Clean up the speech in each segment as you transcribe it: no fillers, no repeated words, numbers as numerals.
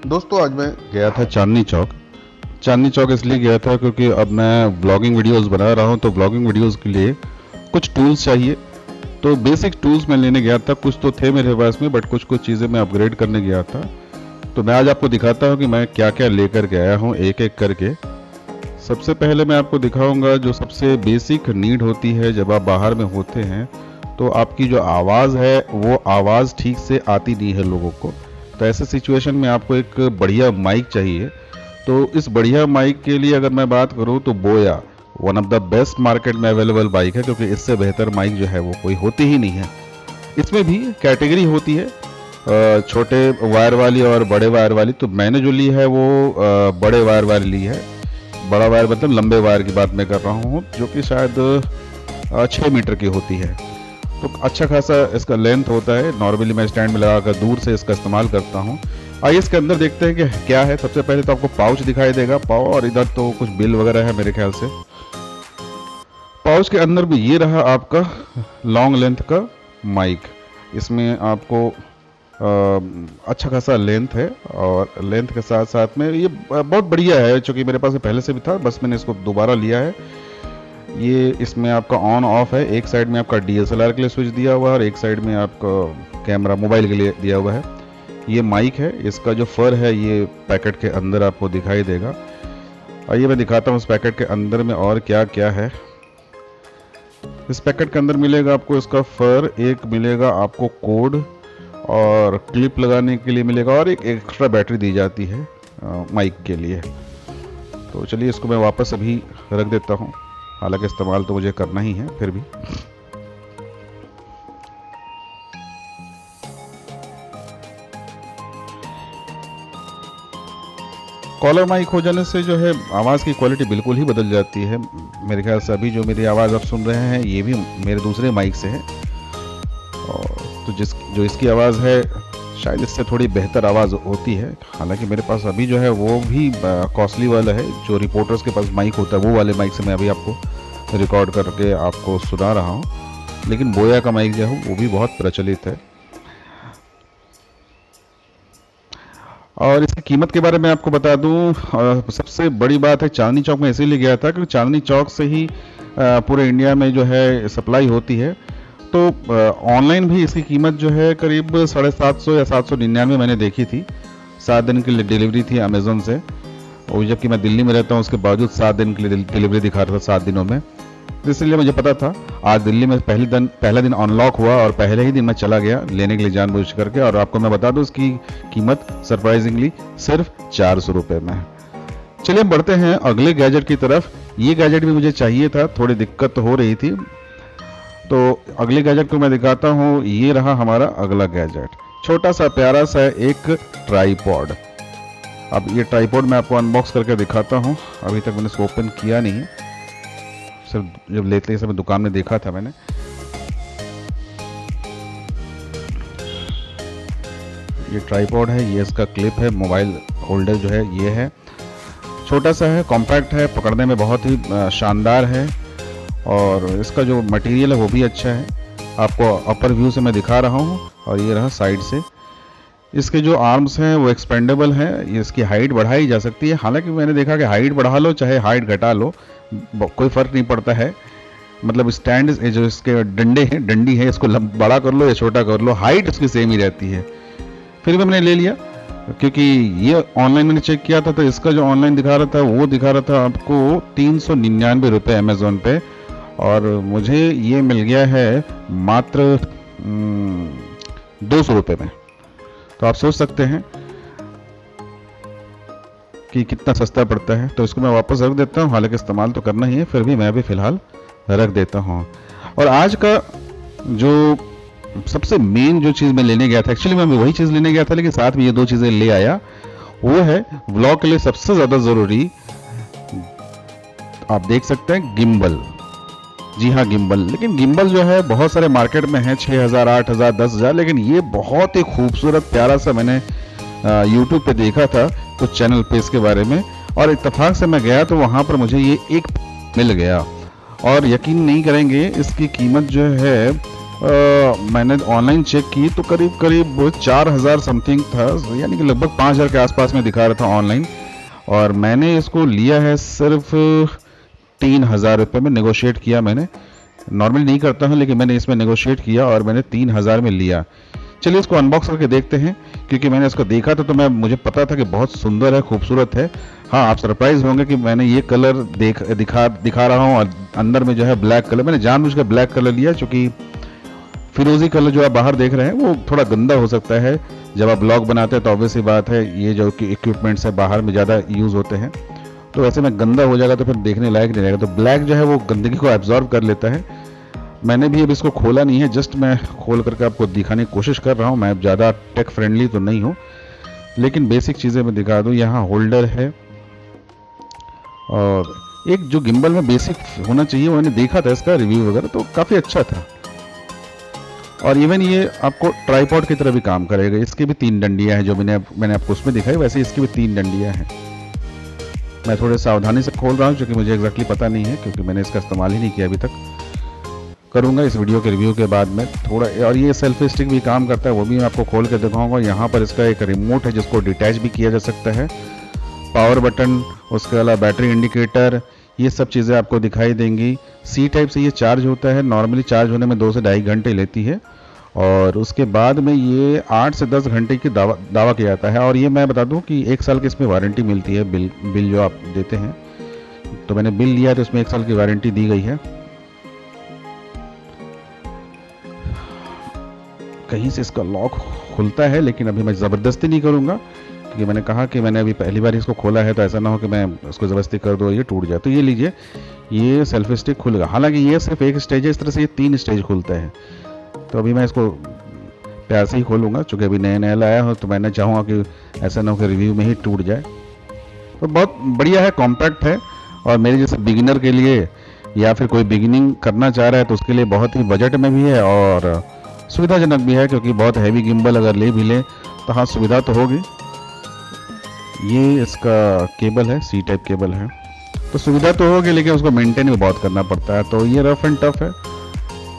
दोस्तों आज मैं गया था चांदनी चौक। चांदनी चौक इसलिए गया था क्योंकि अब मैं ब्लॉगिंग वीडियोस बना रहा हूं, तो ब्लॉगिंग वीडियोस के लिए कुछ टूल्स चाहिए। तो बेसिक टूल्स मैं लेने गया था, कुछ तो थे मेरे पास में, बट कुछ कुछ चीज़ें मैं अपग्रेड करने गया था। तो मैं आज आपको दिखाता हूं कि मैं क्या क्या लेकर के आया हूं एक एक करके। सबसे पहले मैं आपको दिखाऊंगा जो सबसे बेसिक नीड होती है जब आप बाहर में होते हैं, तो आपकी जो आवाज़ है वो आवाज़ ठीक से आती नहीं है लोगों को। तो ऐसे सिचुएशन में आपको एक बढ़िया माइक चाहिए। तो इस बढ़िया माइक के लिए अगर मैं बात करूं तो बोया one of the best market में अवेलेबल बाइक है, क्योंकि इससे बेहतर माइक जो है वो कोई होती ही नहीं है। इसमें भी कैटेगरी होती है, छोटे वायर वाली और बड़े वायर वाली। तो मैंने जो ली है वो बड़े वायर वाली ली है। बड़ा वायर मतलब लंबे वायर की बात मैं कर रहा हूँ, जो कि शायद 6 मीटर की होती है। तो अच्छा खासा इसका लेंथ होता है। नॉर्मली मैं स्टैंड में लगाकर दूर से इसका इस्तेमाल करता हूँ। आइए इसके अंदर देखते हैं कि क्या है। सबसे पहले तो आपको पाउच दिखाई देगा, और इधर तो कुछ बिल वगैरह है मेरे ख्याल से। पाउच के अंदर भी ये रहा आपका लॉन्ग लेंथ का माइक। इसमें आपको अच्छा खासा लेंथ है, और लेंथ के साथ साथ में ये बहुत बढ़िया है, चूँकि मेरे पास पहले से भी था, बस मैंने इसको दोबारा लिया है। ये इसमें आपका ऑन ऑफ है। एक साइड में आपका DSLR के लिए स्विच दिया हुआ है, और एक साइड में आपका कैमरा मोबाइल के लिए दिया हुआ है। ये माइक है, इसका जो फर है ये पैकेट के अंदर आपको दिखाई देगा। आइए मैं दिखाता हूँ इस पैकेट के अंदर में और क्या क्या है। इस पैकेट के अंदर मिलेगा आपको इसका फर, एक मिलेगा आपको कोड, और क्लिप लगाने के लिए मिलेगा, और एक एक्स्ट्रा बैटरी दी जाती है माइक के लिए। तो चलिए इसको मैं वापस अभी रख देता हूँ, हालांकि इस्तेमाल तो मुझे करना ही है फिर भी। कॉलर माइक हो जाने से जो है आवाज़ की क्वालिटी बिल्कुल ही बदल जाती है। मेरे ख्याल से अभी जो मेरी आवाज़ आप सुन रहे हैं ये भी मेरे दूसरे माइक से है, और तो जो इसकी आवाज़ है शायद इससे थोड़ी बेहतर आवाज़ होती है। हालांकि मेरे पास अभी जो है वो भी कॉस्टली वाला है, जो रिपोर्टर्स के पास माइक होता है वो वाले माइक से मैं अभी आपको रिकॉर्ड करके आपको सुना रहा हूँ। लेकिन बोया का माइक जो है वो भी बहुत प्रचलित है। और इसकी कीमत के बारे में आपको बता दूं, सबसे बड़ी बात है चांदनी चौक में इसीलिए गया था क्योंकि चांदनी चौक से ही पूरे इंडिया में जो है सप्लाई होती है। तो ऑनलाइन भी इसकी कीमत जो है करीब 750 या 799 मैंने देखी थी। 7 दिन की डिलीवरी थी अमेज़ोन से, और जबकि मैं दिल्ली में रहता हूँ उसके बावजूद 7 दिन की डिलीवरी दिखा रहा था, 7 दिनों में। इसलिए मुझे पता था। आज दिल्ली में पहला दिन अनलॉक हुआ, और पहले ही दिन मैं चला गया लेने के लिए जानबूझ करके। और आपको मैं बता दूं इसकी कीमत सरप्राइजिंगली सिर्फ 400 रुपये में है। चलिए हम बढ़ते हैं अगले गैजेट की तरफ। ये गैजेट भी मुझे चाहिए था, थोड़ी दिक्कत हो रही थी। तो अगले गैजेट को मैं दिखाता हूँ। ये रहा हमारा अगला गैजेट, छोटा सा प्यारा सा एक ट्राईपॉड। अब ये ट्राईपॉड मैं आपको अनबॉक्स करके दिखाता हूँ। अभी तक मैंने इसको ओपन किया नहीं है, सिर्फ जब लेते समय दुकान में देखा था मैंने। ये ट्राइपॉड है, ये इसका क्लिप है, मोबाइल होल्डर जो है ये है। छोटा सा है, कॉम्पैक्ट है, पकड़ने में बहुत ही शानदार है, और इसका जो मटेरियल है वो भी अच्छा है। आपको अपर व्यू से मैं दिखा रहा हूँ, और ये रहा साइड से। इसके जो आर्म्स हैं वो एक्सपेंडेबल हैं, इसकी हाइट बढ़ाई जा सकती है। हालांकि मैंने देखा कि हाइट बढ़ा लो चाहे हाइट घटा लो कोई फ़र्क नहीं पड़ता है। मतलब स्टैंड जो इसके डंडे हैं, डंडी है, इसको बड़ा कर लो या छोटा कर लो, हाइट इसकी सेम ही रहती है। फिर भी मैंने ले लिया क्योंकि ये ऑनलाइन मैंने चेक किया था, तो इसका जो ऑनलाइन दिखा रहा था वो दिखा रहा था आपको 399 रुपये अमेज़ोन पे, और मुझे ये मिल गया है मात्र 200 रुपये में। तो आप सोच सकते हैं कि कितना सस्ता पड़ता है। तो इसको मैं वापस रख देता हूँ, हालांकि इस्तेमाल तो करना ही है, फिर भी मैं अभी फ़िलहाल रख देता हूँ। और आज का जो सबसे मेन जो चीज़ मैं लेने गया था, एक्चुअली मैं वही चीज़ लेने गया था लेकिन साथ में ये 2 चीज़ें ले आया, वो है व्लॉग के लिए सबसे ज़्यादा ज़रूरी, आप देख सकते हैं, गिम्बल। जी हाँ, गिम्बल। लेकिन गिम्बल जो है बहुत सारे मार्केट में है, 6000, 8000, 10,000, लेकिन ये बहुत ही खूबसूरत प्यारा सा मैंने यूट्यूब पे देखा था कुछ चैनल पे इसके बारे में, और इत्तेफाक से मैं गया तो वहाँ पर मुझे ये 1 मिल गया। और यकीन नहीं करेंगे, इसकी कीमत जो है 400 रुपये में है। 400 रुपये में मैंने ऑनलाइन चेक की तो करीब करीब 4000 समथिंग था, यानी कि लगभग 5000 के आसपास में दिखा रहा था ऑनलाइन। और मैंने इसको लिया है सिर्फ 3000 रुपये में। नेगोशिएट किया मैंने, नॉर्मली नहीं करता हूँ लेकिन मैंने इसमें नेगोशिएट किया और मैंने 3000 में लिया। चलिए इसको अनबॉक्स करके देखते हैं, क्योंकि मैंने इसको देखा था तो मुझे पता था कि बहुत सुंदर है, खूबसूरत है। हाँ, आप सरप्राइज होंगे कि मैंने ये कलर दिखा रहा हूँ और अंदर में जो है ब्लैक कलर। मैंने जानबूझकर ब्लैक कलर लिया, क्योंकि फिरोजी कलर जो आप बाहर देख रहे हैं वो थोड़ा गंदा हो सकता है। जब आप ब्लॉग बनाते हैं तो ऑब्वियस सी बात है, ये जो इक्विपमेंट्स है बाहर में ज़्यादा यूज़ होते हैं, तो ऐसे में गंदा हो जाएगा तो फिर देखने लायक नहीं रहेगा। तो ब्लैक जो है वो गंदगी को एब्जॉर्ब कर लेता है। मैंने भी अब इसको खोला नहीं है, जस्ट मैं खोल करके आपको दिखाने की कोशिश कर रहा हूँ। मैं ज़्यादा टेक फ्रेंडली तो नहीं हूँ, लेकिन बेसिक चीज़ें मैं दिखा दूँ। यहाँ होल्डर है और एक जो गिम्बल में बेसिक होना चाहिए, मैंने देखा था इसका रिव्यू वगैरह तो काफ़ी अच्छा था। और इवन ये आपको ट्राइपॉड की तरह भी काम करेगा। इसकी भी 3 डंडियाँ हैं, जो मैंने आपको उसमें दिखाई, वैसे इसकी भी 3 डंडियाँ हैं। मैं थोड़े सावधानी से खोल रहा हूँ क्योंकि मुझे एग्जैक्टली पता नहीं है, क्योंकि मैंने इसका इस्तेमाल ही नहीं किया अभी तक। करूँगा इस वीडियो के रिव्यू के बाद में थोड़ा। और ये सेल्फी स्टिक भी काम करता है, वो भी मैं आपको खोल के दिखाऊंगा। यहाँ पर इसका एक रिमोट है जिसको डिटैच भी किया जा सकता है, पावर बटन, उसके अलावा बैटरी इंडिकेटर, ये सब चीज़ें आपको दिखाई देंगी। सी टाइप से ये चार्ज होता है, नॉर्मली चार्ज होने में 2 से ढाई घंटे लेती है और उसके बाद में ये 8 से 10 घंटे की दावा किया जाता है। और ये मैं बता दूं कि 1 साल की इसमें वारंटी मिलती है। बिल जो आप देते हैं, तो मैंने बिल लिया तो इसमें 1 साल की वारंटी दी गई है। कहीं से इसका लॉक खुलता है, लेकिन अभी मैं ज़बरदस्ती नहीं करूँगा, क्योंकि मैंने कहा कि मैंने अभी पहली बार इसको खोला है, तो ऐसा ना हो कि मैं उसको ज़बरदस्ती कर दूँ ये टूट जाए। तो ये लीजिए, ये सेल्फी स्टिक खुलेगा। हालांकि ये सिर्फ एक स्टेज है, इस तरह से ये 3 स्टेज खुलता है। तो अभी मैं इसको प्यार से ही खोलूँगा, चूँकि अभी नया लाया हो, तो मैंने चाहूँगा कि ऐसा ना हो कि रिव्यू में ही टूट जाए। तो बहुत बढ़िया है, कॉम्पैक्ट है, और मेरे जैसे बिगिनर के लिए या फिर कोई बिगिनिंग करना चाह रहा है तो उसके लिए बहुत ही बजट में भी है और सुविधाजनक भी है, क्योंकि बहुत हैवी गिम्बल अगर ले भी ले तो हाँ सुविधा तो होगी। ये इसका केबल है, सी टाइप केबल है, तो सुविधा तो होगी, लेकिन उसको मेंटेन भी बहुत करना पड़ता है। तो ये रफ एंड टफ है,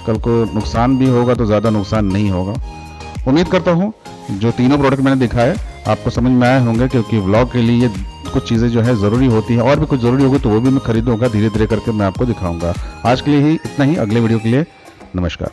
कल को नुकसान भी होगा तो ज़्यादा नुकसान नहीं होगा। उम्मीद करता हूँ जो तीनों प्रोडक्ट मैंने दिखाए आपको समझ में आए होंगे, क्योंकि व्लॉग के लिए कुछ चीज़ें जो है ज़रूरी होती हैं, और भी कुछ ज़रूरी होगी तो वो भी मैं खरीदूंगा, धीरे धीरे करके मैं आपको दिखाऊंगा। आज के लिए ही इतना ही, अगले वीडियो के लिए नमस्कार।